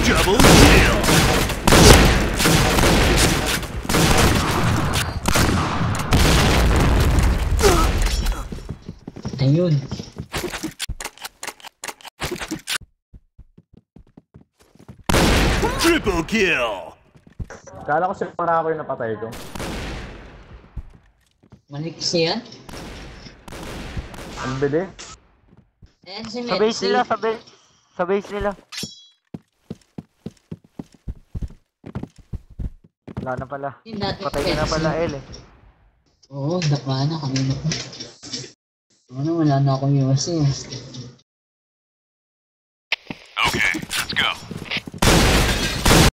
Double kill! Ayun. Triple kill! Kala ko siya para ako yung napatay ko. Mali kasi yan. Ang bilis. Ayan si Sa base Metsi. nila, sa base nila. Wala na pala. Yung dating Patay ka na Metsi. pala, El eh. Oo, dapa na kami na po. Ano, wala na akong USC. Okay, let's go.